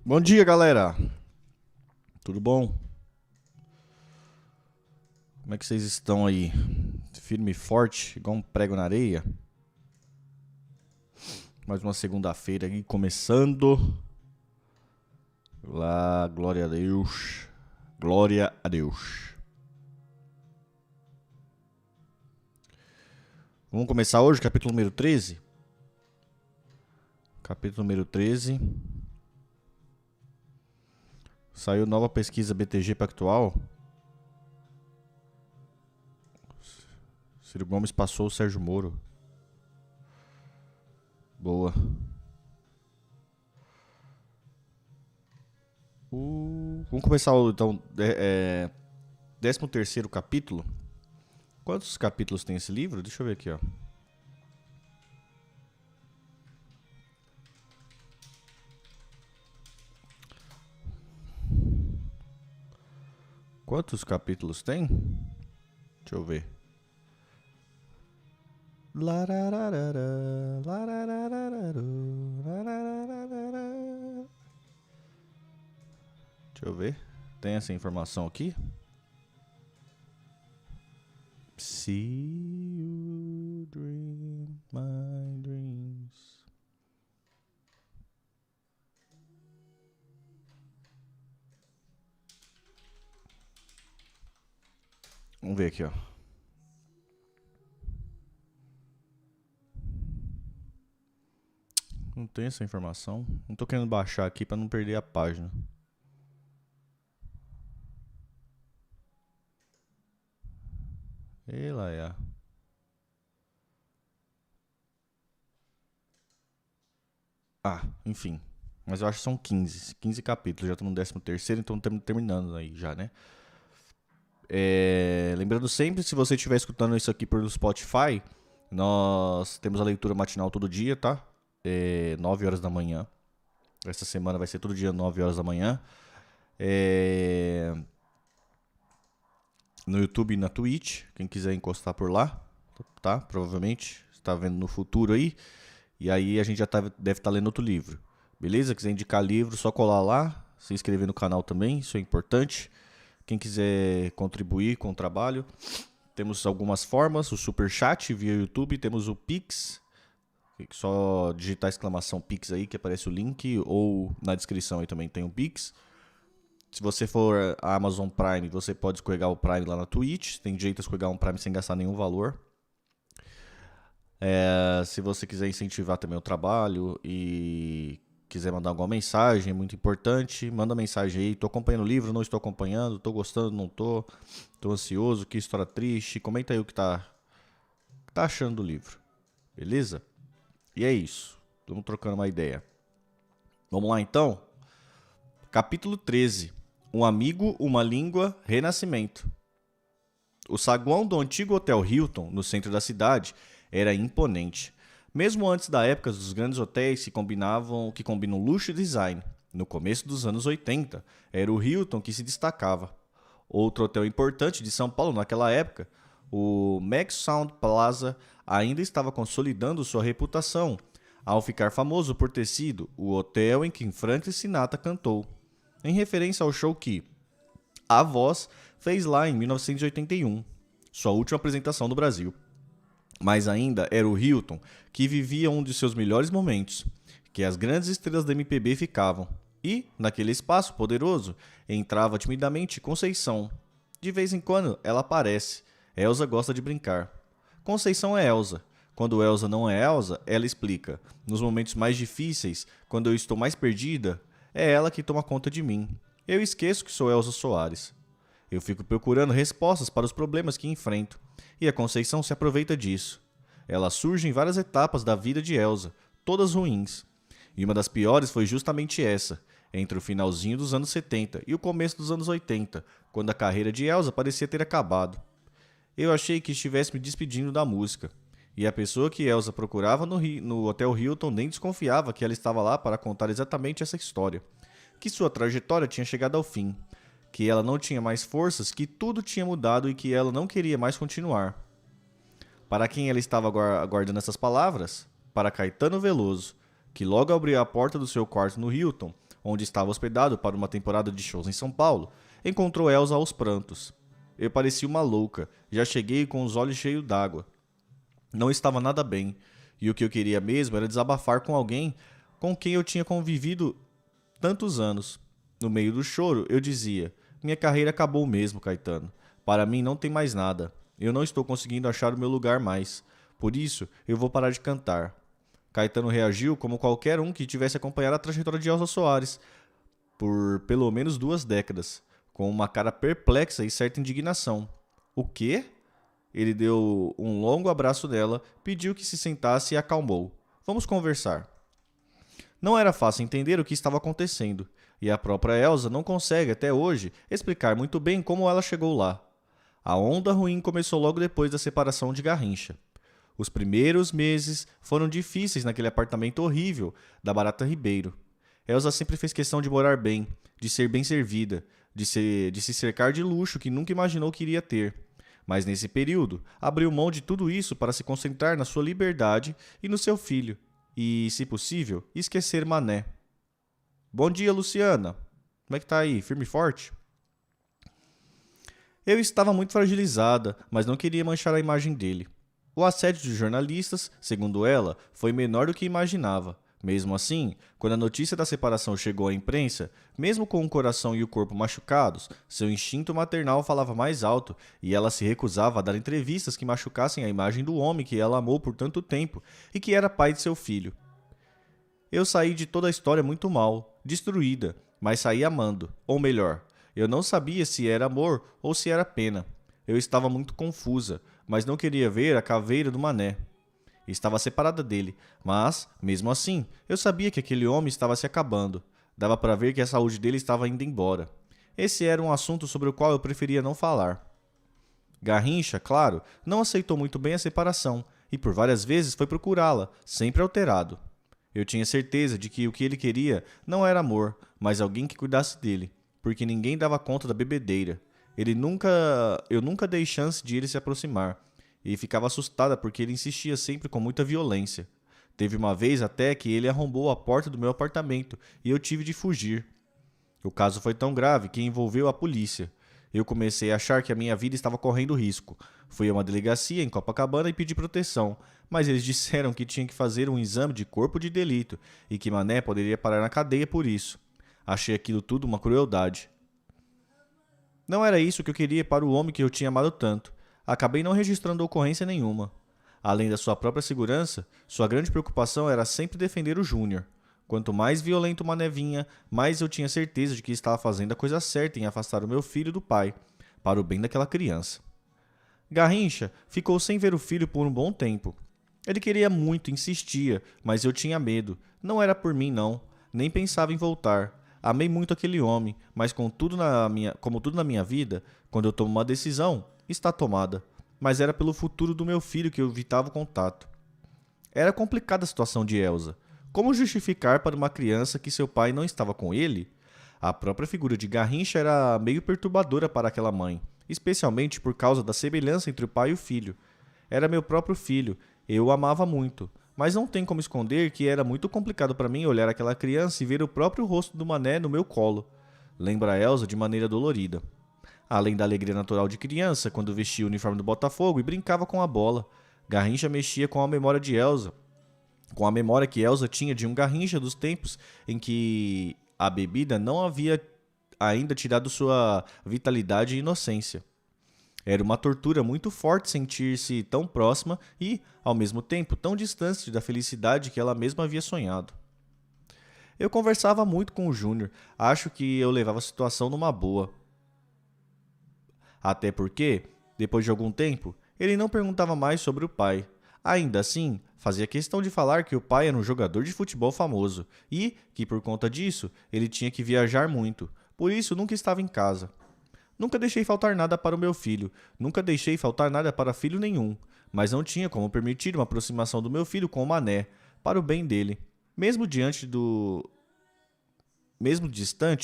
Bom dia, galera. Tudo bom? Como é que vocês estão aí? Firme e forte, igual um prego na areia? Mais uma segunda-feira aí começando. Lá, glória a Deus. Glória a Deus. Vamos começar hoje, capítulo número 13. Capítulo número 13. Saiu nova pesquisa BTG Pactual. Ciro Gomes passou o Sérgio Moro. Boa. Vamos começar então. 13º capítulo. Quantos capítulos tem esse livro? Deixa eu ver aqui, ó. Quantos capítulos tem? Deixa eu ver. Deixa eu ver. Tem essa informação aqui? See you dream my dreams. Vamos ver aqui, ó. Não tem essa informação. Não tô querendo baixar aqui pra não perder a página. E lá é. Enfim. Mas eu acho que são 15 capítulos. Já estamos no 13º, então estamos terminando aí já, né? Lembrando sempre, se você estiver escutando isso aqui pelo Spotify, nós temos a leitura matinal todo dia, tá? 9 horas da manhã. Essa semana vai ser todo dia 9 horas da manhã. No YouTube e na Twitch, quem quiser encostar por lá, tá? Provavelmente, você tá vendo no futuro aí. E aí a gente já deve estar lendo outro livro. Beleza? Quiser indicar livro, só colar lá. Se inscrever no canal também, isso é importante. Quem quiser contribuir com o trabalho, temos algumas formas. O Superchat via YouTube, temos o Pix. Só digitar exclamação Pix aí que aparece o link. Ou na descrição aí também tem o Pix. Se você for a Amazon Prime, você pode escorregar o Prime lá na Twitch. Tem jeito de escorregar um Prime sem gastar nenhum valor. Se você quiser incentivar também o trabalho e quiser mandar alguma mensagem, é muito importante. Manda mensagem aí. Tô acompanhando o livro, não estou acompanhando. Tô gostando, não tô. Tô ansioso, que história triste. Comenta aí o que tá achando do livro. Beleza? E é isso. Estamos trocando uma ideia. Vamos lá então? Capítulo 13. Um amigo, uma língua, renascimento. O saguão do antigo Hotel Hilton, no centro da cidade, era imponente. Mesmo antes da época dos grandes hotéis que combinam luxo e design. No começo dos anos 80, era o Hilton que se destacava. Outro hotel importante de São Paulo naquela época, o Max Sound Plaza, ainda estava consolidando sua reputação, ao ficar famoso por ter sido o hotel em que Frank Sinatra cantou, em referência ao show que a Voz fez lá em 1981, sua última apresentação no Brasil. Mas ainda era o Hilton que vivia um de seus melhores momentos, que as grandes estrelas da MPB ficavam. E, naquele espaço poderoso, entrava timidamente Conceição. De vez em quando, ela aparece. Elsa gosta de brincar. Conceição é Elsa. Quando Elsa não é Elsa, ela explica. Nos momentos mais difíceis, quando eu estou mais perdida, é ela que toma conta de mim. Eu esqueço que sou Elsa Soares. Eu fico procurando respostas para os problemas que enfrento. E a Conceição se aproveita disso. Ela surge em várias etapas da vida de Elsa, todas ruins. E uma das piores foi justamente essa, entre o finalzinho dos anos 70 e o começo dos anos 80, quando a carreira de Elsa parecia ter acabado. Eu achei que estivesse me despedindo da música. E a pessoa que Elsa procurava no Hotel Hilton nem desconfiava que ela estava lá para contar exatamente essa história. Que sua trajetória tinha chegado ao fim. Que ela não tinha mais forças, que tudo tinha mudado e que ela não queria mais continuar. Para quem ela estava aguardando essas palavras? Para Caetano Veloso, que logo abriu a porta do seu quarto no Hilton, onde estava hospedado para uma temporada de shows em São Paulo, encontrou Elsa aos prantos. Eu parecia uma louca, já cheguei com os olhos cheios d'água. Não estava nada bem, e o que eu queria mesmo era desabafar com alguém com quem eu tinha convivido tantos anos. No meio do choro, eu dizia: minha carreira acabou mesmo, Caetano. Para mim não tem mais nada. Eu não estou conseguindo achar o meu lugar mais. Por isso, eu vou parar de cantar. Caetano reagiu como qualquer um que tivesse acompanhado a trajetória de Elza Soares por pelo menos 2 décadas, com uma cara perplexa e certa indignação. O quê? Ele deu um longo abraço nela, pediu que se sentasse e acalmou. Vamos conversar. Não era fácil entender o que estava acontecendo, e a própria Elsa não consegue, até hoje, explicar muito bem como ela chegou lá. A onda ruim começou logo depois da separação de Garrincha. Os primeiros meses foram difíceis naquele apartamento horrível da Barata Ribeiro. Elsa sempre fez questão de morar bem, de ser bem servida, de se cercar de luxo que nunca imaginou que iria ter. Mas nesse período, abriu mão de tudo isso para se concentrar na sua liberdade e no seu filho. E, se possível, esquecer Mané. Bom dia, Luciana. Como é que tá aí? Firme e forte? Eu estava muito fragilizada, mas não queria manchar a imagem dele. O assédio de jornalistas, segundo ela, foi menor do que imaginava. Mesmo assim, quando a notícia da separação chegou à imprensa, mesmo com o coração e o corpo machucados, seu instinto maternal falava mais alto e ela se recusava a dar entrevistas que machucassem a imagem do homem que ela amou por tanto tempo e que era pai de seu filho. Eu saí de toda a história muito mal, destruída, mas saí amando, ou melhor, eu não sabia se era amor ou se era pena. Eu estava muito confusa, mas não queria ver a caveira do Mané. Estava separada dele, mas, mesmo assim, eu sabia que aquele homem estava se acabando. Dava para ver que a saúde dele estava indo embora. Esse era um assunto sobre o qual eu preferia não falar. Garrincha, claro, não aceitou muito bem a separação e por várias vezes foi procurá-la, sempre alterado. Eu tinha certeza de que o que ele queria não era amor, mas alguém que cuidasse dele, porque ninguém dava conta da bebedeira. Eu nunca dei chance de ele se aproximar. E ficava assustada porque ele insistia sempre com muita violência. Teve uma vez até que ele arrombou a porta do meu apartamento e eu tive de fugir. O caso foi tão grave que envolveu a polícia. Eu comecei a achar que a minha vida estava correndo risco. Fui a uma delegacia em Copacabana e pedi proteção, mas eles disseram que tinha que fazer um exame de corpo de delito e que Mané poderia parar na cadeia por isso. Achei aquilo tudo uma crueldade. Não era isso que eu queria para o homem que eu tinha amado tanto. Acabei não registrando ocorrência nenhuma. Além da sua própria segurança, sua grande preocupação era sempre defender o Júnior. Quanto mais violento o Mané vinha, mais eu tinha certeza de que estava fazendo a coisa certa em afastar o meu filho do pai, para o bem daquela criança. Garrincha ficou sem ver o filho por um bom tempo. Ele queria muito, insistia, mas eu tinha medo. Não era por mim, não. Nem pensava em voltar. Amei muito aquele homem, mas como tudo na minha vida, quando eu tomo uma decisão, está tomada, mas era pelo futuro do meu filho que eu evitava o contato. Era complicada a situação de Elsa. Como justificar para uma criança que seu pai não estava com ele? A própria figura de Garrincha era meio perturbadora para aquela mãe, especialmente por causa da semelhança entre o pai e o filho. Era meu próprio filho, eu o amava muito, mas não tem como esconder que era muito complicado para mim olhar aquela criança e ver o próprio rosto do Mané no meu colo. Lembra Elsa de maneira dolorida. Além da alegria natural de criança, quando vestia o uniforme do Botafogo e brincava com a bola, Garrincha mexia com a memória de Elsa, com a memória que Elsa tinha de um Garrincha dos tempos em que a bebida não havia ainda tirado sua vitalidade e inocência. Era uma tortura muito forte sentir-se tão próxima e, ao mesmo tempo, tão distante da felicidade que ela mesma havia sonhado. Eu conversava muito com o Júnior, acho que eu levava a situação numa boa. Até porque, depois de algum tempo, ele não perguntava mais sobre o pai. Ainda assim, fazia questão de falar que o pai era um jogador de futebol famoso e que, por conta disso, ele tinha que viajar muito. Por isso, nunca estava em casa. Nunca deixei faltar nada para o meu filho. Nunca deixei faltar nada para filho nenhum. Mas não tinha como permitir uma aproximação do meu filho com o Mané, para o bem dele. Mesmo distante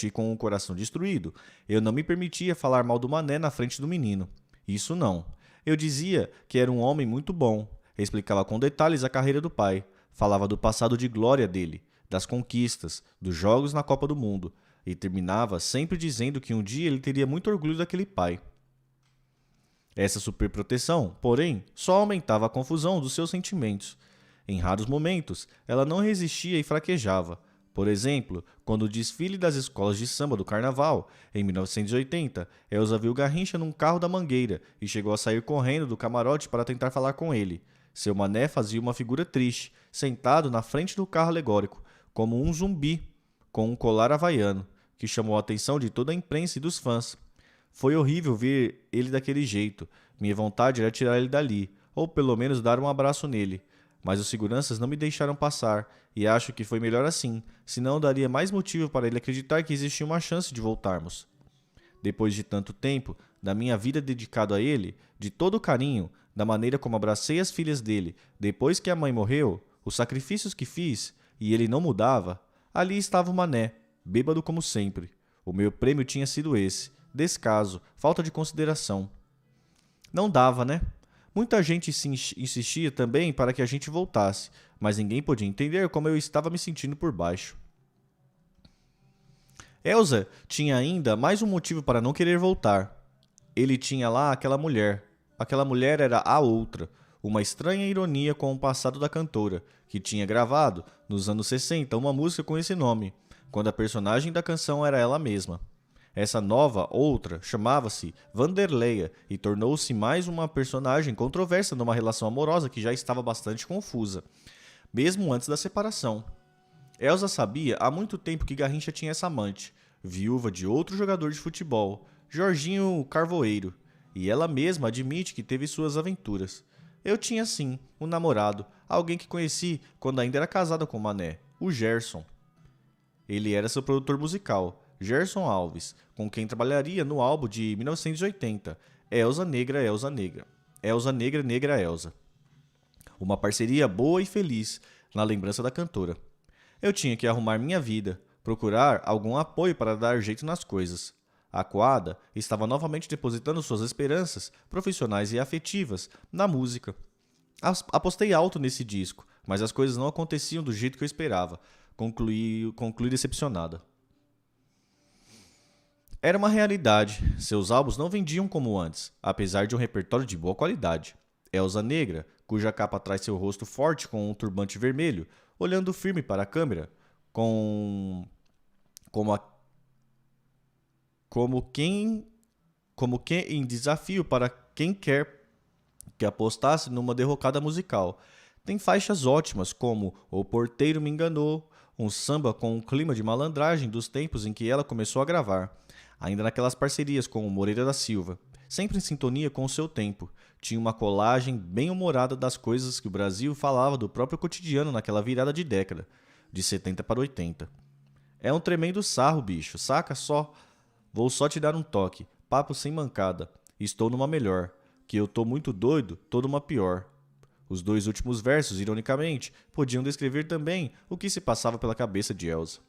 e com o coração destruído, eu não me permitia falar mal do Mané na frente do menino. Isso não. Eu dizia que era um homem muito bom. Explicava com detalhes a carreira do pai. Falava do passado de glória dele. das conquistas, dos jogos na Copa do Mundo, e terminava sempre dizendo que um dia ele teria muito orgulho daquele pai. Essa superproteção, porém, só aumentava a confusão dos seus sentimentos. Em raros momentos, ela não resistia e fraquejava. Por exemplo, quando o desfile das escolas de samba do Carnaval, em 1980, Elza viu Garrincha num carro da Mangueira e chegou a sair correndo do camarote para tentar falar com ele. Seu mané fazia uma figura triste, sentado na frente do carro alegórico, como um zumbi, com um colar havaiano, que chamou a atenção de toda a imprensa e dos fãs. Foi horrível ver ele daquele jeito. Minha vontade era tirar ele dali, ou pelo menos dar um abraço nele. Mas os seguranças não me deixaram passar, e acho que foi melhor assim, senão daria mais motivo para ele acreditar que existia uma chance de voltarmos. Depois de tanto tempo, da minha vida dedicada a ele, de todo o carinho, da maneira como abracei as filhas dele, depois que a mãe morreu, os sacrifícios que fiz, e ele não mudava, ali estava o mané, bêbado como sempre. O meu prêmio tinha sido esse: descaso, falta de consideração. Não dava, né? Muita gente insistia também para que a gente voltasse, mas ninguém podia entender como eu estava me sentindo por baixo. Elza tinha ainda mais um motivo para não querer voltar. Ele tinha lá aquela mulher. Aquela mulher era a outra, uma estranha ironia com o passado da cantora, que tinha gravado, nos anos 60, uma música com esse nome, quando a personagem da canção era ela mesma. Essa nova, outra, chamava-se Vanderleia e tornou-se mais uma personagem controversa numa relação amorosa que já estava bastante confusa, mesmo antes da separação. Elza sabia há muito tempo que Garrincha tinha essa amante, viúva de outro jogador de futebol, Jorginho Carvoeiro, e ela mesma admite que teve suas aventuras. Eu tinha sim um namorado, alguém que conheci quando ainda era casada com o Mané, o Gerson. Ele era seu produtor musical, Gerson Alves, com quem trabalharia no álbum de 1980, Elza Negra, Elza Negra. Elza Negra, Negra Elza. Uma parceria boa e feliz, na lembrança da cantora. Eu tinha que arrumar minha vida, procurar algum apoio para dar jeito nas coisas. A Coada estava novamente depositando suas esperanças, profissionais e afetivas, na música. Apostei alto nesse disco, mas as coisas não aconteciam do jeito que eu esperava. Concluí decepcionada. Era uma realidade. Seus álbuns não vendiam como antes, apesar de um repertório de boa qualidade. Elza Negra, cuja capa traz seu rosto forte com um turbante vermelho, olhando firme para a câmera, como quem em desafio para quem quer que apostasse numa derrocada musical. Tem faixas ótimas como O Porteiro Me Enganou, um samba com um clima de malandragem dos tempos em que ela começou a gravar. Ainda naquelas parcerias com o Moreira da Silva, sempre em sintonia com o seu tempo, tinha uma colagem bem humorada das coisas que o Brasil falava do próprio cotidiano naquela virada de década, de 70 para 80. É um tremendo sarro, bicho, saca só? Vou só te dar um toque, papo sem mancada. Estou numa melhor, que eu tô muito doido, tô numa pior. Os dois últimos versos, ironicamente, podiam descrever também o que se passava pela cabeça de Elza.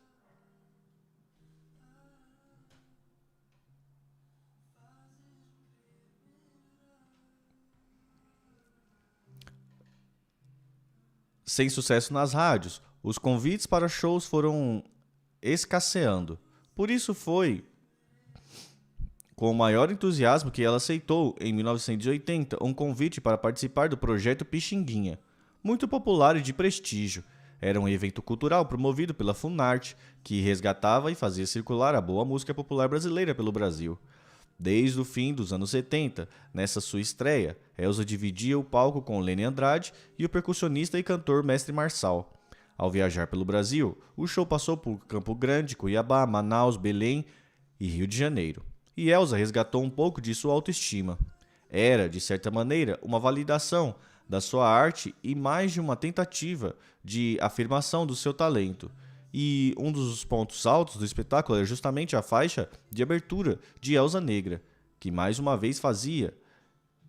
Sem sucesso nas rádios, os convites para shows foram escasseando. Por isso foi com o maior entusiasmo que ela aceitou, em 1980, um convite para participar do projeto Pixinguinha, muito popular e de prestígio. Era um evento cultural promovido pela Funarte, que resgatava e fazia circular a boa música popular brasileira pelo Brasil. Desde o fim dos anos 70, nessa sua estreia, Elza dividia o palco com Lene Andrade e o percussionista e cantor Mestre Marçal. Ao viajar pelo Brasil, o show passou por Campo Grande, Cuiabá, Manaus, Belém e Rio de Janeiro. E Elza resgatou um pouco de sua autoestima. Era, de certa maneira, uma validação da sua arte e mais de uma tentativa de afirmação do seu talento. E um dos pontos altos do espetáculo era justamente a faixa de abertura de Elza Negra, que mais uma vez fazia,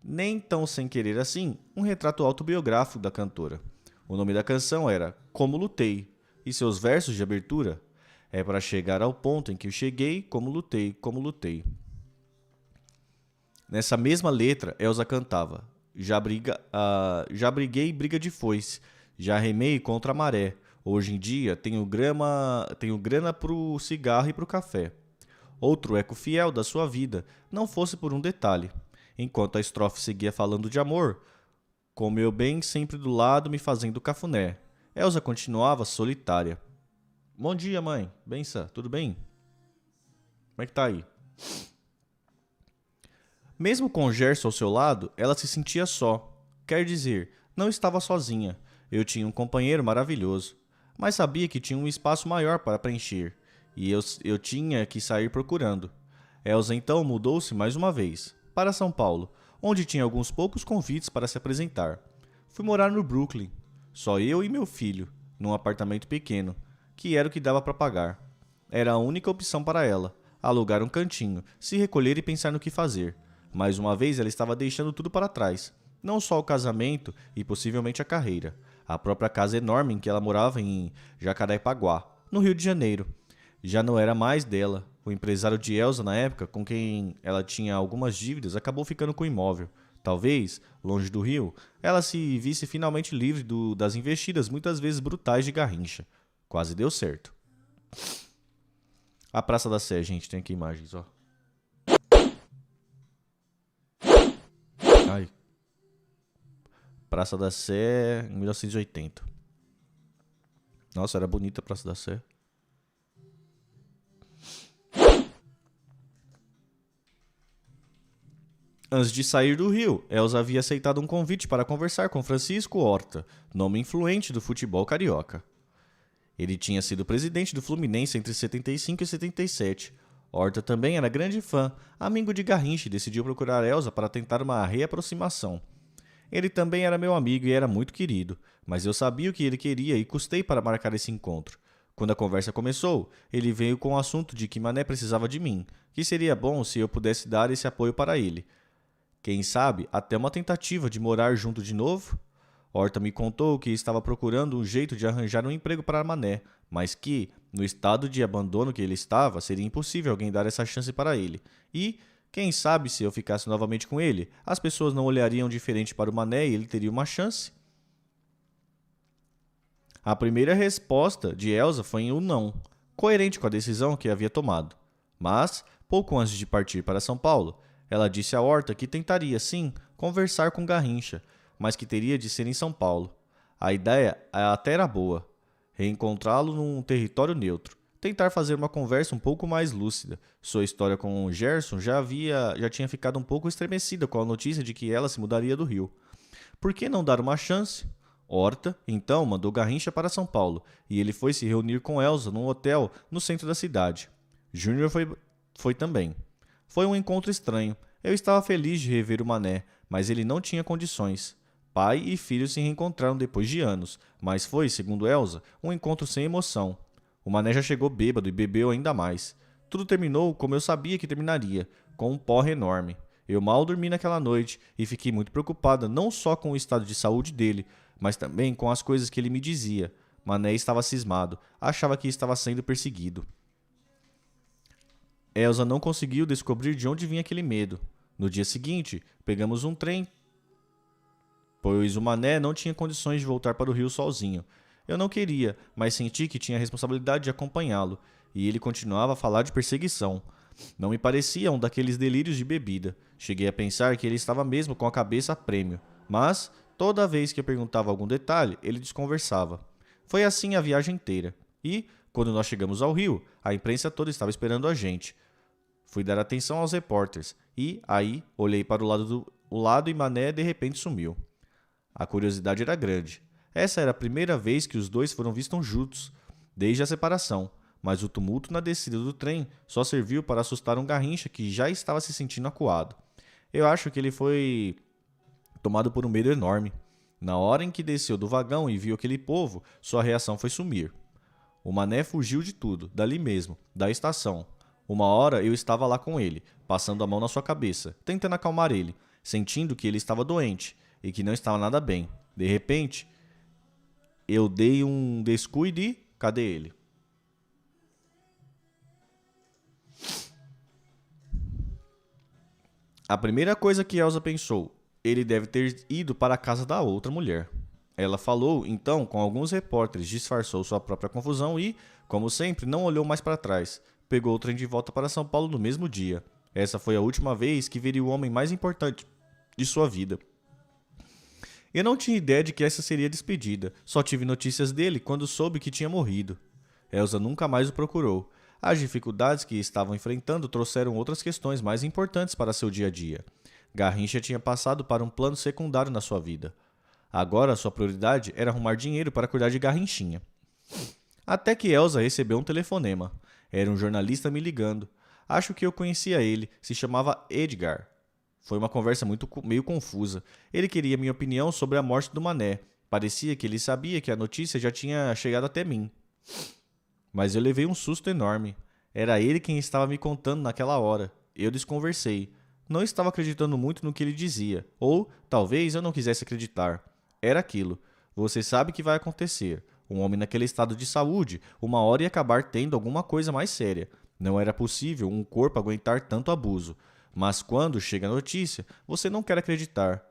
nem tão sem querer assim, um retrato autobiográfico da cantora. O nome da canção era Como Lutei, e seus versos de abertura: é para chegar ao ponto em que eu cheguei, como lutei, como lutei. Nessa mesma letra, Elza cantava: já briguei briga de foice, já remei contra a maré, Hoje em dia tenho grana pro cigarro e pro café. Outro eco fiel da sua vida, não fosse por um detalhe. Enquanto a estrofe seguia falando de amor, com meu bem sempre do lado me fazendo cafuné. Elsa continuava solitária. Bom dia, mãe. Benção, tudo bem? Como é que tá aí? Mesmo com Gerson ao seu lado, ela se sentia só. Quer dizer, não estava sozinha. Eu tinha um companheiro maravilhoso. Mas sabia que tinha um espaço maior para preencher. E eu tinha que sair procurando. Elsa então mudou-se mais uma vez, para São Paulo, onde tinha alguns poucos convites para se apresentar. Fui morar no Brooklyn. Só eu e meu filho, num apartamento pequeno, que era o que dava para pagar. Era a única opção para ela, alugar um cantinho, se recolher e pensar no que fazer. Mais uma vez ela estava deixando tudo para trás. Não só o casamento e possivelmente a carreira. A própria casa enorme em que ela morava em Jacarepaguá, no Rio de Janeiro. Já não era mais dela. O empresário de Elsa na época, com quem ela tinha algumas dívidas, acabou ficando com o imóvel. Talvez, longe do Rio, ela se visse finalmente livre das investidas muitas vezes brutais de Garrincha. Quase deu certo. A Praça da Sé, gente, tem aqui imagens, ó. Ai. Praça da Sé, em 1980. Nossa, era bonita a Praça da Sé. Antes de sair do Rio, Elsa havia aceitado um convite para conversar com Francisco Horta, nome influente do futebol carioca. Ele tinha sido presidente do Fluminense entre 75 e 77. Horta também era grande fã, amigo de Garrincha e decidiu procurar Elsa para tentar uma reaproximação. Ele também era meu amigo e era muito querido, mas eu sabia o que ele queria e custei para marcar esse encontro. Quando a conversa começou, ele veio com o assunto de que Mané precisava de mim, que seria bom se eu pudesse dar esse apoio para ele. Quem sabe, até uma tentativa de morar junto de novo? Horta me contou que estava procurando um jeito de arranjar um emprego para Mané, mas que, no estado de abandono que ele estava, seria impossível alguém dar essa chance para ele. E, quem sabe se eu ficasse novamente com ele, as pessoas não olhariam diferente para o Mané e ele teria uma chance? A primeira resposta de Elsa foi um não, coerente com a decisão que havia tomado. Mas, pouco antes de partir para São Paulo, ela disse a Horta que tentaria, sim, conversar com Garrincha, mas que teria de ser em São Paulo. A ideia até era boa. Reencontrá-lo num território neutro. Tentar fazer uma conversa um pouco mais lúcida. Sua história com o Gerson já tinha ficado um pouco estremecida com a notícia de que ela se mudaria do Rio. Por que não dar uma chance? Horta, então, mandou Garrincha para São Paulo, e ele foi se reunir com Elsa num hotel no centro da cidade. Júnior foi também. Foi um encontro estranho. Eu estava feliz de rever o Mané, mas ele não tinha condições. Pai e filho se reencontraram depois de anos, mas foi, segundo Elsa, um encontro sem emoção. O Mané já chegou bêbado e bebeu ainda mais. Tudo terminou como eu sabia que terminaria, com um porre enorme. Eu mal dormi naquela noite e fiquei muito preocupada não só com o estado de saúde dele, mas também com as coisas que ele me dizia. Mané estava cismado, achava que estava sendo perseguido. Elsa não conseguiu descobrir de onde vinha aquele medo. No dia seguinte, pegamos um trem, pois o Mané não tinha condições de voltar para o Rio sozinho. Eu não queria, mas senti que tinha a responsabilidade de acompanhá-lo, e ele continuava a falar de perseguição. Não me parecia um daqueles delírios de bebida. Cheguei a pensar que ele estava mesmo com a cabeça a prêmio, mas, toda vez que eu perguntava algum detalhe, ele desconversava. Foi assim a viagem inteira. E, quando nós chegamos ao Rio, a imprensa toda estava esperando a gente. Fui dar atenção aos repórteres e, aí, olhei para o lado e Mané de repente sumiu. A curiosidade era grande. Essa era a primeira vez que os dois foram vistos juntos, desde a separação, mas o tumulto na descida do trem só serviu para assustar um Garrincha que já estava se sentindo acuado. Eu acho que ele foi tomado por um medo enorme. Na hora em que desceu do vagão e viu aquele povo, sua reação foi sumir. O Mané fugiu de tudo, dali mesmo, da estação. Uma hora eu estava lá com ele, passando a mão na sua cabeça, tentando acalmar ele, sentindo que ele estava doente e que não estava nada bem. De repente, eu dei um descuido e... cadê ele? A primeira coisa que Elsa pensou, ele deve ter ido para a casa da outra mulher. Ela falou, então, com alguns repórteres, disfarçou sua própria confusão e, como sempre, não olhou mais para trás. Pegou o trem de volta para São Paulo no mesmo dia. Essa foi a última vez que veria o homem mais importante de sua vida. Eu não tinha ideia de que essa seria a despedida. Só tive notícias dele quando soube que tinha morrido. Elsa nunca mais o procurou. As dificuldades que estavam enfrentando trouxeram outras questões mais importantes para seu dia a dia. Garrincha tinha passado para um plano secundário na sua vida. Agora sua prioridade era arrumar dinheiro para cuidar de Garrinchinha. Até que Elsa recebeu um telefonema. Era um jornalista me ligando. Acho que eu conhecia ele. Se chamava Edgar. Foi uma conversa meio confusa. Ele queria minha opinião sobre a morte do Mané. Parecia que ele sabia que a notícia já tinha chegado até mim. Mas eu levei um susto enorme. Era ele quem estava me contando naquela hora. Eu desconversei. Não estava acreditando muito no que ele dizia. Ou, talvez, eu não quisesse acreditar. Era aquilo. Você sabe que vai acontecer. Um homem naquele estado de saúde, uma hora ia acabar tendo alguma coisa mais séria. Não era possível um corpo aguentar tanto abuso. Mas quando chega a notícia, você não quer acreditar.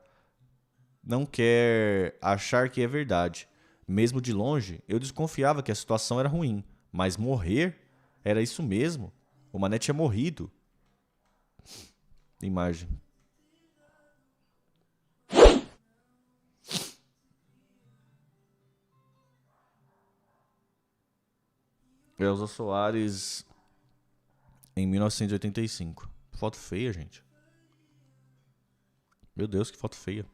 Não quer achar que é verdade. Mesmo de longe, eu desconfiava que a situação era ruim. Mas morrer? Era isso mesmo? O Mané tinha morrido. Imagem. Elza Soares em 1985. Foto feia, gente. Meu Deus, que foto feia.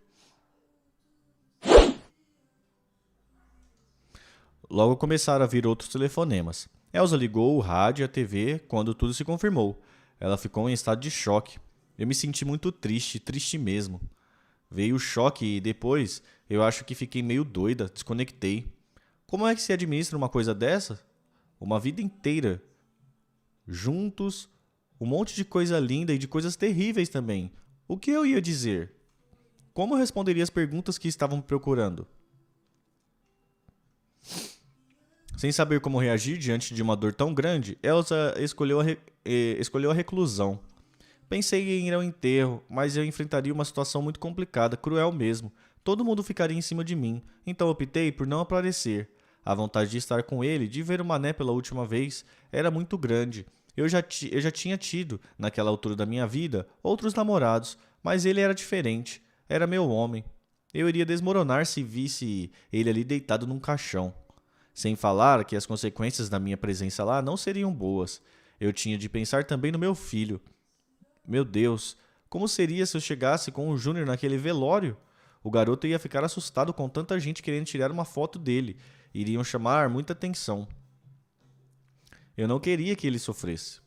Logo começaram a vir outros telefonemas. Elsa ligou o rádio e a TV quando tudo se confirmou. Ela ficou em estado de choque. Eu me senti muito triste, triste mesmo. Veio o choque e depois eu acho que fiquei meio doida, desconectei. Como é que se administra uma coisa dessa? Uma vida inteira. Juntos, um monte de coisa linda e de coisas terríveis também. O que eu ia dizer? Como eu responderia as perguntas que estavam me procurando? Sem saber como reagir diante de uma dor tão grande, Elsa escolheu a reclusão. Pensei em ir ao enterro, mas eu enfrentaria uma situação muito complicada, cruel mesmo. Todo mundo ficaria em cima de mim, então optei por não aparecer. A vontade de estar com ele, de ver o Mané pela última vez, era muito grande. Eu já tinha tido, naquela altura da minha vida, outros namorados, mas ele era diferente. Era meu homem. Eu iria desmoronar se visse ele ali deitado num caixão. Sem falar que as consequências da minha presença lá não seriam boas. Eu tinha de pensar também no meu filho. Meu Deus, como seria se eu chegasse com o Júnior naquele velório? O garoto ia ficar assustado com tanta gente querendo tirar uma foto dele. Iriam chamar muita atenção. Eu não queria que ele sofresse.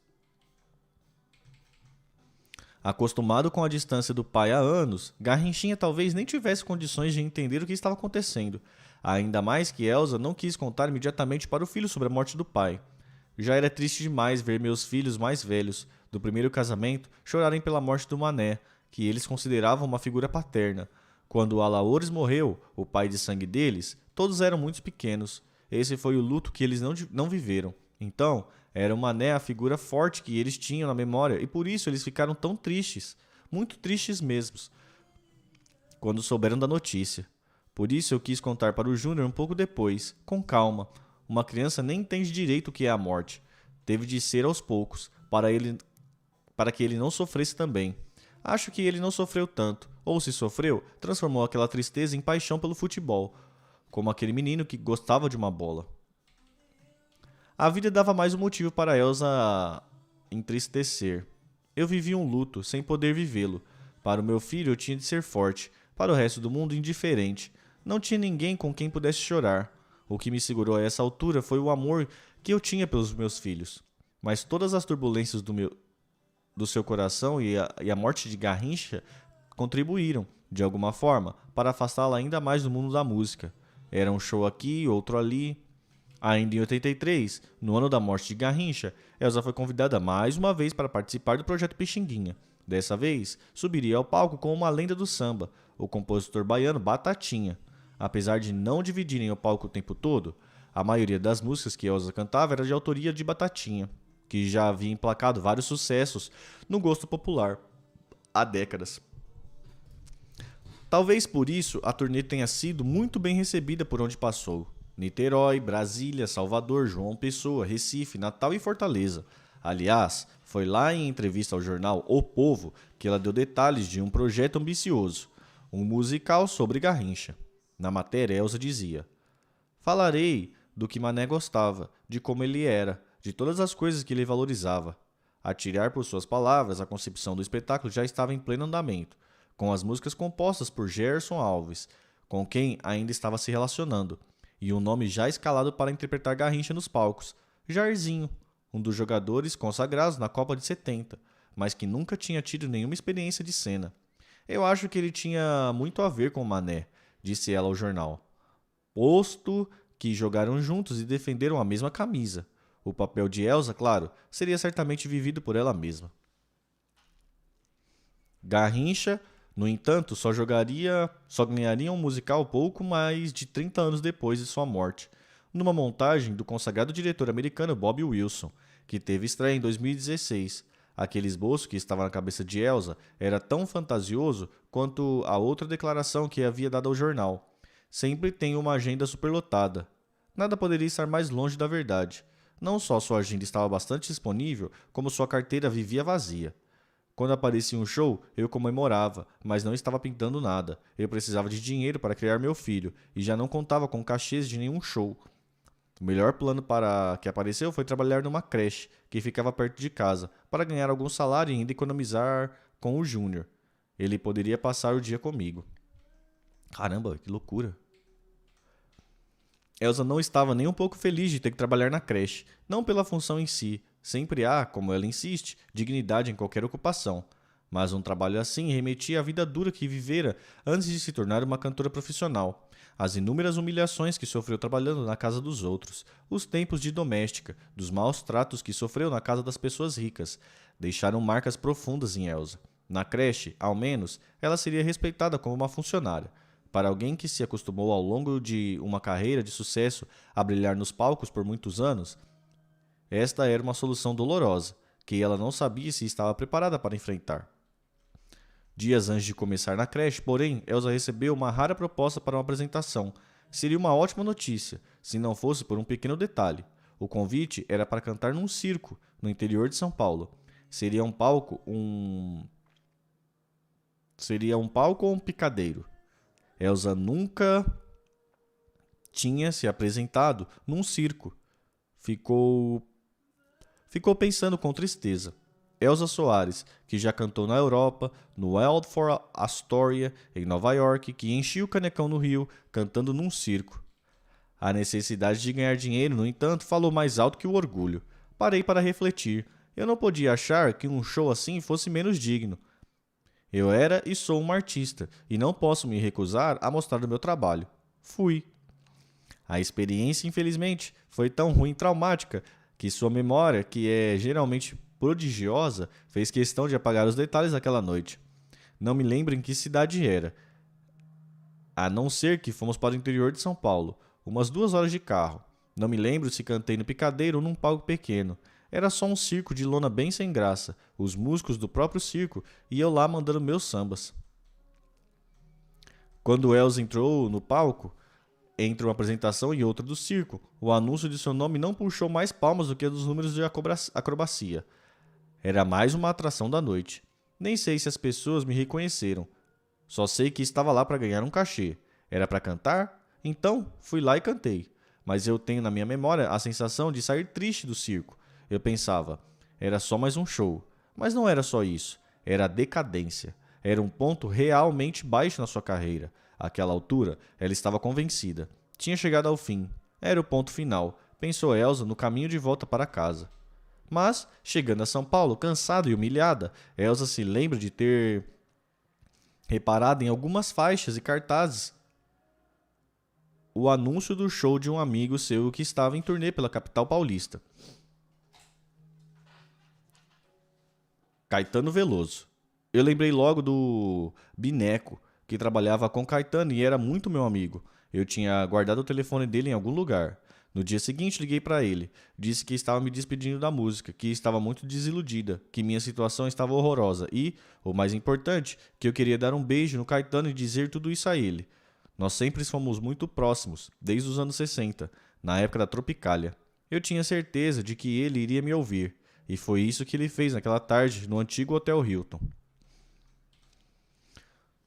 Acostumado com a distância do pai há anos, Garrinchinha talvez nem tivesse condições de entender o que estava acontecendo. Ainda mais que Elsa não quis contar imediatamente para o filho sobre a morte do pai. Já era triste demais ver meus filhos mais velhos, do primeiro casamento, chorarem pela morte do Mané, que eles consideravam uma figura paterna. Quando o Alaores morreu, o pai de sangue deles, todos eram muito pequenos. Esse foi o luto que eles não viveram. Então, era o Mané a figura forte que eles tinham na memória e por isso eles ficaram tão tristes, muito tristes mesmo, quando souberam da notícia. Por isso eu quis contar para o Júnior um pouco depois, com calma. Uma criança nem entende direito o que é a morte. Teve de ser aos poucos, para que ele não sofresse também. Acho que ele não sofreu tanto, ou se sofreu, transformou aquela tristeza em paixão pelo futebol, como aquele menino que gostava de uma bola. A vida dava mais um motivo para Elsa entristecer. Eu vivia um luto, sem poder vivê-lo. Para o meu filho eu tinha de ser forte, para o resto do mundo indiferente. Não tinha ninguém com quem pudesse chorar. O que me segurou a essa altura foi o amor que eu tinha pelos meus filhos. Mas todas as turbulências do seu coração e a morte de Garrincha contribuíram, de alguma forma, para afastá-la ainda mais do mundo da música. Era um show aqui, outro ali. Ainda em 83, no ano da morte de Garrincha, Elsa foi convidada mais uma vez para participar do projeto Pixinguinha. Dessa vez, subiria ao palco com uma lenda do samba, o compositor baiano Batatinha. Apesar de não dividirem o palco o tempo todo, a maioria das músicas que Elsa cantava era de autoria de Batatinha, que já havia emplacado vários sucessos no gosto popular há décadas. Talvez por isso a turnê tenha sido muito bem recebida por onde passou. Niterói, Brasília, Salvador, João Pessoa, Recife, Natal e Fortaleza. Aliás, foi lá em entrevista ao jornal O Povo que ela deu detalhes de um projeto ambicioso, um musical sobre Garrincha. Na matéria, Elza dizia: falarei do que Mané gostava, de como ele era, de todas as coisas que ele valorizava. A tirar por suas palavras, a concepção do espetáculo já estava em pleno andamento, com as músicas compostas por Gerson Alves, com quem ainda estava se relacionando, e um nome já escalado para interpretar Garrincha nos palcos, Jairzinho, um dos jogadores consagrados na Copa de 70, mas que nunca tinha tido nenhuma experiência de cena. Eu acho que ele tinha muito a ver com Mané, disse ela ao jornal, posto que jogaram juntos e defenderam a mesma camisa. O papel de Elza, claro, seria certamente vivido por ela mesma. Garrincha, no entanto, só ganharia um musical pouco mais de 30 anos depois de sua morte, numa montagem do consagrado diretor americano Bob Wilson, que teve estreia em 2016. Aquele esboço que estava na cabeça de Elza era tão fantasioso quanto a outra declaração que havia dado ao jornal. Sempre tem uma agenda superlotada. Nada poderia estar mais longe da verdade. Não só sua agenda estava bastante disponível, como sua carteira vivia vazia. Quando aparecia um show, eu comemorava, mas não estava pintando nada. Eu precisava de dinheiro para criar meu filho, e já não contava com cachês de nenhum show. O melhor plano para que apareceu foi trabalhar numa creche, que ficava perto de casa, para ganhar algum salário e ainda economizar com o Júnior. Ele poderia passar o dia comigo. Caramba, que loucura. Elza não estava nem um pouco feliz de ter que trabalhar na creche, não pela função em si. Sempre há, como ela insiste, dignidade em qualquer ocupação. Mas um trabalho assim remetia à vida dura que vivera antes de se tornar uma cantora profissional. As inúmeras humilhações que sofreu trabalhando na casa dos outros, os tempos de doméstica, dos maus tratos que sofreu na casa das pessoas ricas, deixaram marcas profundas em Elza. Na creche, ao menos, ela seria respeitada como uma funcionária. Para alguém que se acostumou ao longo de uma carreira de sucesso a brilhar nos palcos por muitos anos, esta era uma solução dolorosa, que ela não sabia se estava preparada para enfrentar. Dias antes de começar na creche, porém, Elza recebeu uma rara proposta para uma apresentação. Seria uma ótima notícia, se não fosse por um pequeno detalhe. O convite era para cantar num circo, no interior de São Paulo. Seria um palco ou um picadeiro? Elza nunca tinha se apresentado num circo. Ficou pensando com tristeza. Elza Soares, que já cantou na Europa, no Waldorf Astoria, em Nova York, que enchia o canecão no Rio, cantando num circo. A necessidade de ganhar dinheiro, no entanto, falou mais alto que o orgulho. Parei para refletir. Eu não podia achar que um show assim fosse menos digno. Eu era e sou uma artista, e não posso me recusar a mostrar o meu trabalho. Fui. A experiência, infelizmente, foi tão ruim e traumática que sua memória, que é geralmente prodigiosa, fez questão de apagar os detalhes daquela noite. Não me lembro em que cidade era, a não ser que fomos para o interior de São Paulo, umas 2 horas de carro. Não me lembro se cantei no picadeiro ou num palco pequeno. Era só um circo de lona bem sem graça, os músicos do próprio circo e eu lá mandando meus sambas. Quando Elza entrou no palco, entre uma apresentação e outra do circo, o anúncio de seu nome não puxou mais palmas do que a dos números de acrobacia. Era mais uma atração da noite. Nem sei se as pessoas me reconheceram. Só sei que estava lá para ganhar um cachê. Era para cantar? Então, fui lá e cantei. Mas eu tenho na minha memória a sensação de sair triste do circo. Eu pensava, era só mais um show. Mas não era só isso. Era a decadência. Era um ponto realmente baixo na sua carreira. Àquela altura, ela estava convencida. Tinha chegado ao fim. Era o ponto final, pensou Elza no caminho de volta para casa. Mas, chegando a São Paulo, cansada e humilhada, Elza se lembra de ter reparado em algumas faixas e cartazes o anúncio do show de um amigo seu que estava em turnê pela capital paulista. Caetano Veloso. Eu lembrei logo do Bineco, que trabalhava com Caetano e era muito meu amigo. Eu tinha guardado o telefone dele em algum lugar. No dia seguinte, liguei para ele. Disse que estava me despedindo da música, que estava muito desiludida, que minha situação estava horrorosa e, o mais importante, que eu queria dar um beijo no Caetano e dizer tudo isso a ele. Nós sempre fomos muito próximos, desde os anos 60, na época da Tropicália. Eu tinha certeza de que ele iria me ouvir, e foi isso que ele fez naquela tarde no antigo Hotel Hilton.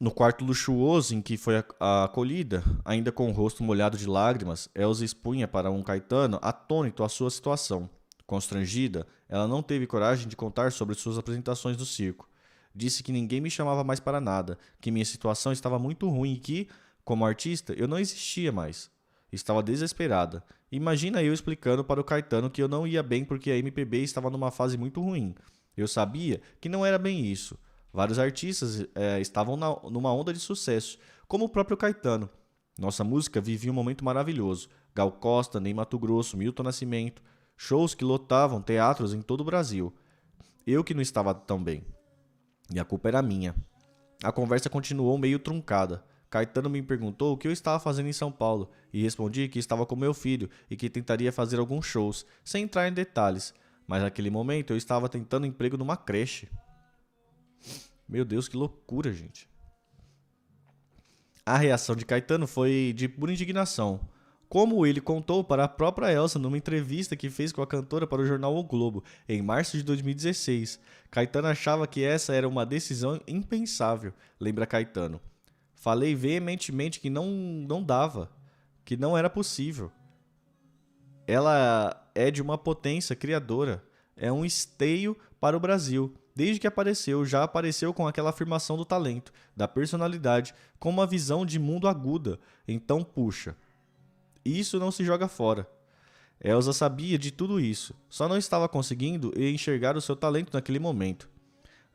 No quarto luxuoso em que foi acolhida, ainda com o rosto molhado de lágrimas, Elsa expunha para um Caetano atônito a sua situação. Constrangida, ela não teve coragem de contar sobre suas apresentações no circo. Disse que ninguém me chamava mais para nada, que minha situação estava muito ruim e que, como artista, eu não existia mais. Estava desesperada. Imagina eu explicando para o Caetano que eu não ia bem porque a MPB estava numa fase muito ruim. Eu sabia que não era bem isso. Vários artistas estavam numa onda de sucesso, como o próprio Caetano. Nossa música vivia um momento maravilhoso. Gal Costa, Ney Matogrosso, Milton Nascimento, shows que lotavam teatros em todo o Brasil. Eu que não estava tão bem. E a culpa era minha. A conversa continuou meio truncada. Caetano me perguntou o que eu estava fazendo em São Paulo e respondi que estava com meu filho e que tentaria fazer alguns shows, sem entrar em detalhes. Mas naquele momento eu estava tentando emprego numa creche. Meu Deus, que loucura, gente. A reação de Caetano foi de pura indignação. Como ele contou para a própria Elsa numa entrevista que fez com a cantora para o jornal O Globo, em março de 2016. Caetano achava que essa era uma decisão impensável, lembra Caetano. Falei veementemente que não dava, que não era possível. Ela é de uma potência criadora, é um esteio para o Brasil. Desde que apareceu, já apareceu com aquela afirmação do talento, da personalidade, com uma visão de mundo aguda. Então, puxa, isso não se joga fora. Elsa sabia de tudo isso, só não estava conseguindo enxergar o seu talento naquele momento.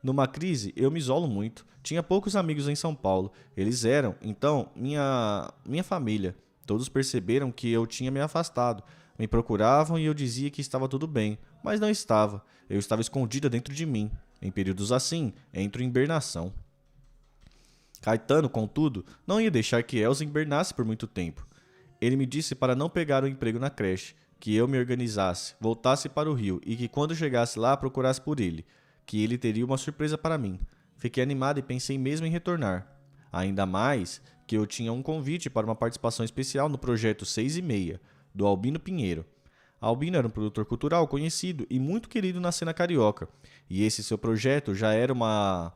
Numa crise, eu me isolo muito. Tinha poucos amigos em São Paulo. Eles eram, então, minha família. Todos perceberam que eu tinha me afastado. Me procuravam e eu dizia que estava tudo bem, mas não estava. Eu estava escondida dentro de mim. Em períodos assim, entro em hibernação. Caetano, contudo, não ia deixar que Elsa hibernasse por muito tempo. Ele me disse para não pegar o emprego na creche, que eu me organizasse, voltasse para o Rio e que quando chegasse lá procurasse por ele, que ele teria uma surpresa para mim. Fiquei animado e pensei mesmo em retornar. Ainda mais que eu tinha um convite para uma participação especial no projeto 6 e meia, do Albino Pinheiro. Albino era um produtor cultural conhecido e muito querido na cena carioca, e esse seu projeto já era uma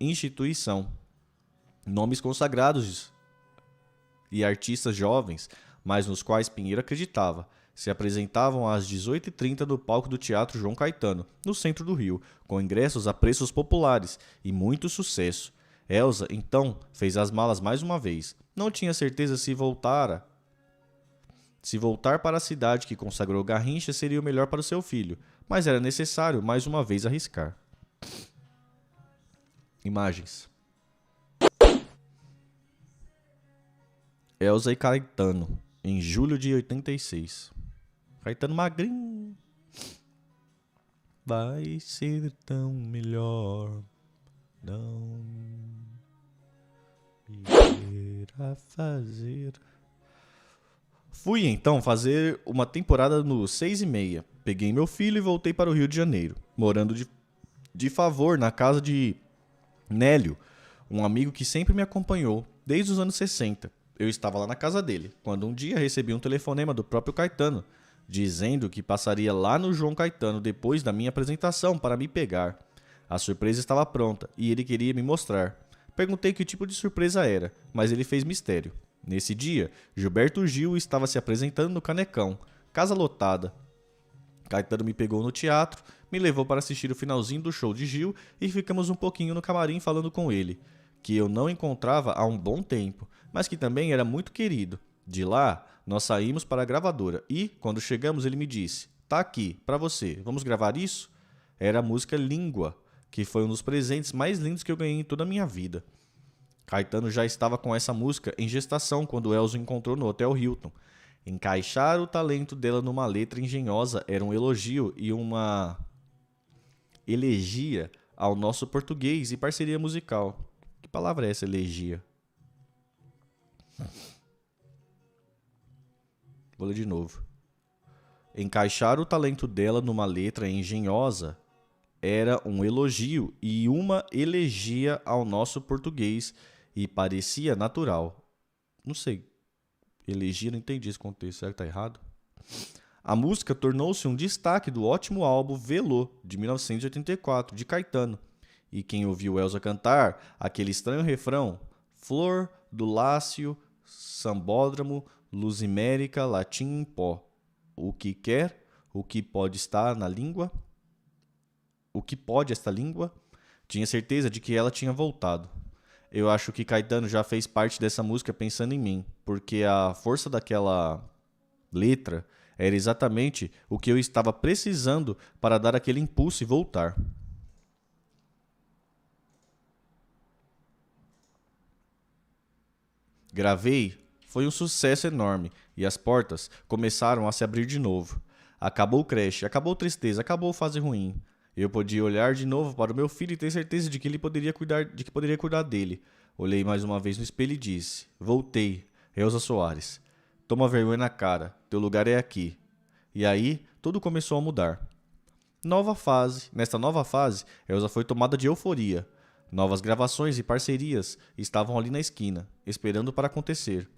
instituição. Nomes consagrados e artistas jovens, mas nos quais Pinheiro acreditava, se apresentavam às 18h30 no palco do Teatro João Caetano, no centro do Rio, com ingressos a preços populares e muito sucesso. Elsa, então, fez as malas mais uma vez. Não tinha certeza se voltar para a cidade que consagrou Garrincha seria o melhor para o seu filho, mas era necessário mais uma vez arriscar. Imagens. Elsa e Caetano, em julho de 86. Caetano magrinho. Vai ser tão melhor não ir a fazer. Fui então fazer uma temporada no 6 e meia. Peguei meu filho e voltei para o Rio de Janeiro, morando de favor na casa de Nélio, um amigo que sempre me acompanhou desde os anos 60. Eu estava lá na casa dele, quando um dia recebi um telefonema do próprio Caetano, dizendo que passaria lá no João Caetano depois da minha apresentação para me pegar. A surpresa estava pronta e ele queria me mostrar. Perguntei que tipo de surpresa era, mas ele fez mistério. Nesse dia, Gilberto Gil estava se apresentando no Canecão, casa lotada. Caetano me pegou no teatro, me levou para assistir o finalzinho do show de Gil e ficamos um pouquinho no camarim falando com ele, que eu não encontrava há um bom tempo, mas que também era muito querido. De lá, nós saímos para a gravadora e, quando chegamos, ele me disse: "Tá aqui, para você, vamos gravar isso?" Era a música Língua, que foi um dos presentes mais lindos que eu ganhei em toda a minha vida. Caetano já estava com essa música em gestação quando Elsa o encontrou no Hotel Hilton. Encaixar o talento dela numa letra engenhosa era um elogio e uma elegia ao nosso português e parceria musical. Que palavra é essa, elegia? Vou ler de novo. Encaixar o talento dela numa letra engenhosa era um elogio e uma elegia ao nosso português e parecia natural. Não sei, elegia, não entendi esse contexto, será que tá errado? A música tornou-se um destaque do ótimo álbum Velô, de 1984, de Caetano. E quem ouviu Elza cantar aquele estranho refrão, Flor do Lácio, Sambódromo, Luzimérica, Latim em pó. O que quer, o que pode estar na língua, o que pode esta língua, tinha certeza de que ela tinha voltado. Eu acho que Caetano já fez parte dessa música pensando em mim, porque a força daquela letra era exatamente o que eu estava precisando para dar aquele impulso e voltar. Gravei, foi um sucesso enorme e as portas começaram a se abrir de novo. Acabou o creche, acabou a tristeza, acabou a fase ruim. Eu podia olhar de novo para o meu filho e ter certeza de que ele poderia cuidar dele. Olhei mais uma vez no espelho e disse: Voltei, Elza Soares. Toma vergonha na cara, teu lugar é aqui. E aí, tudo começou a mudar. Nesta nova fase, Elza foi tomada de euforia. Novas gravações e parcerias estavam ali na esquina, esperando para acontecer.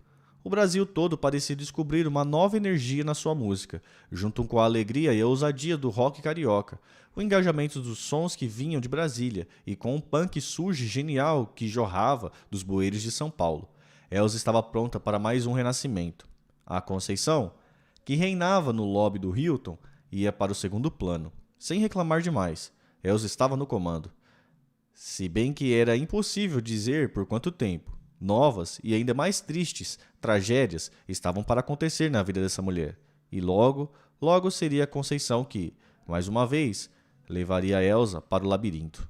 O Brasil todo parecia descobrir uma nova energia na sua música, junto com a alegria e a ousadia do rock carioca, o engajamento dos sons que vinham de Brasília e com um punk sujo e genial que jorrava dos bueiros de São Paulo. Elza estava pronta para mais um renascimento. A Conceição, que reinava no lobby do Hilton, ia para o segundo plano, sem reclamar demais. Elza estava no comando. Se bem que era impossível dizer por quanto tempo. Novas e ainda mais tristes tragédias estavam para acontecer na vida dessa mulher. E logo, logo seria a Conceição que, mais uma vez, levaria a Elza para o labirinto.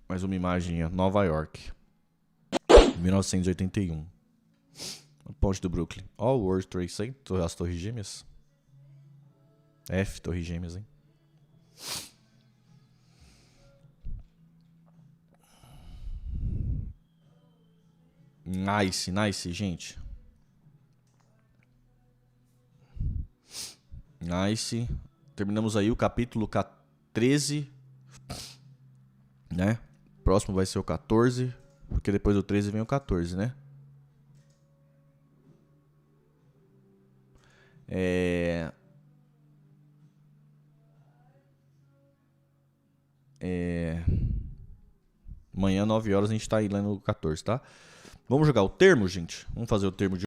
Mais uma imagem, Nova York, 1981. A ponte do Brooklyn. All World Trade Center, as Torres Gêmeas. Torres Gêmeas, hein? Nice, gente. Nice. Terminamos aí o capítulo 13, né? Próximo vai ser o 14, porque depois do 13 vem o 14, né? Amanhã, 9 horas, a gente tá aí lá no 14, tá? Vamos jogar o termo, gente? Vamos fazer o termo de